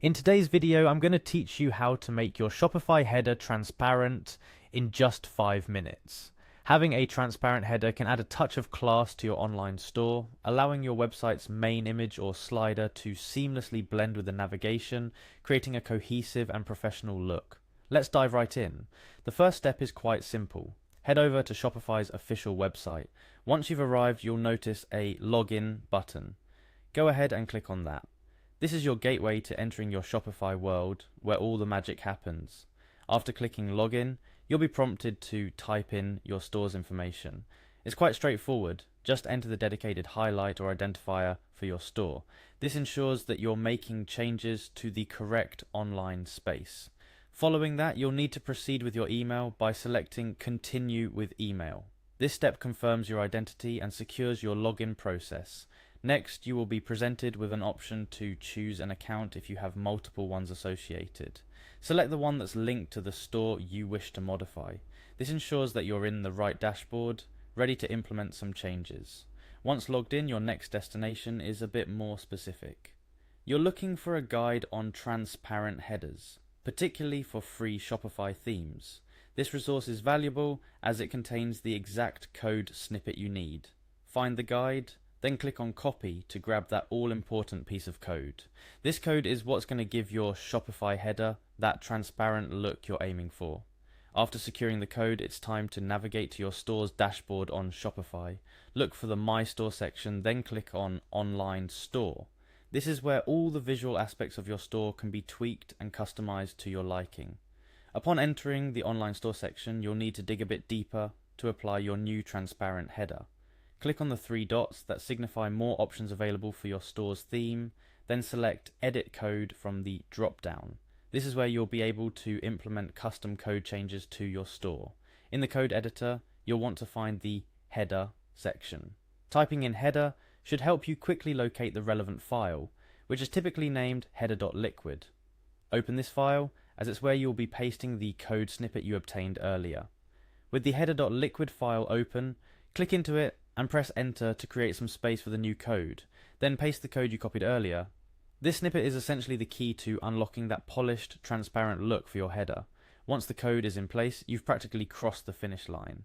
In today's video, I'm going to teach you how to make your Shopify header transparent in just 5 minutes. Having a transparent header can add a touch of class to your online store, allowing your website's main image or slider to seamlessly blend with the navigation, creating a cohesive and professional look. Let's dive right in. The first step is quite simple. Head over to Shopify's official website. Once you've arrived, you'll notice a login button. Go ahead and click on that. This is your gateway to entering your Shopify world, where all the magic happens. After clicking login, you'll be prompted to type in your store's information. It's quite straightforward. Just enter the dedicated highlight or identifier for your store. This ensures that you're making changes to the correct online space. Following that, you'll need to proceed with your email by selecting Continue with Email. This step confirms your identity and secures your login process. Next, you will be presented with an option to choose an account if you have multiple ones associated. Select the one that's linked to the store you wish to modify. This ensures that you're in the right dashboard, ready to implement some changes. Once logged in, your next destination is a bit more specific. You're looking for a guide on transparent headers, particularly for free Shopify themes. This resource is valuable as it contains the exact code snippet you need. Find the guide, then click on copy to grab that all-important piece of code. This code is what's going to give your Shopify header that transparent look you're aiming for. After securing the code, it's time to navigate to your store's dashboard on Shopify. Look for the My Store section, then click on Online Store. This is where all the visual aspects of your store can be tweaked and customized to your liking. Upon entering the Online Store section, you'll need to dig a bit deeper to apply your new transparent header. Click on the 3 dots that signify more options available for your store's theme, then select Edit Code from the drop-down. This is where you'll be able to implement custom code changes to your store. In the code editor, you'll want to find the Header section. Typing in header should help you quickly locate the relevant file, which is typically named header.liquid. Open this file, as it's where you'll be pasting the code snippet you obtained earlier. With the header.liquid file open, click into it and press enter to create some space for the new code. Then paste the code you copied earlier. This snippet is essentially the key to unlocking that polished, transparent look for your header. Once the code is in place, you've practically crossed the finish line.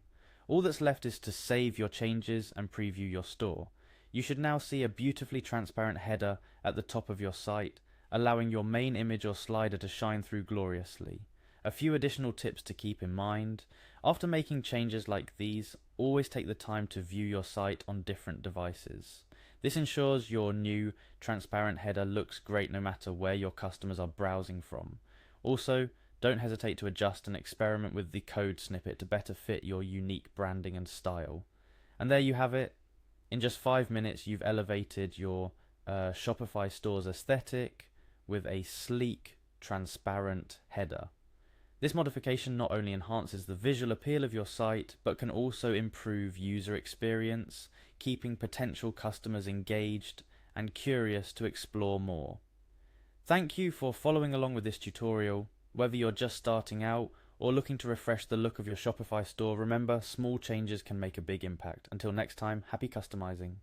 All that's left is to save your changes and preview your store. You should now see a beautifully transparent header at the top of your site, allowing your main image or slider to shine through gloriously. A few additional tips to keep in mind. After making changes like these, always take the time to view your site on different devices. This ensures your new transparent header looks great no matter where your customers are browsing from. Also, don't hesitate to adjust and experiment with the code snippet to better fit your unique branding and style. And there you have it. In just 5 minutes, you've elevated your Shopify store's aesthetic with a sleek, transparent header. This modification not only enhances the visual appeal of your site, but can also improve user experience, keeping potential customers engaged and curious to explore more. Thank you for following along with this tutorial. Whether you're just starting out or looking to refresh the look of your Shopify store, remember, small changes can make a big impact. Until next time, happy customizing.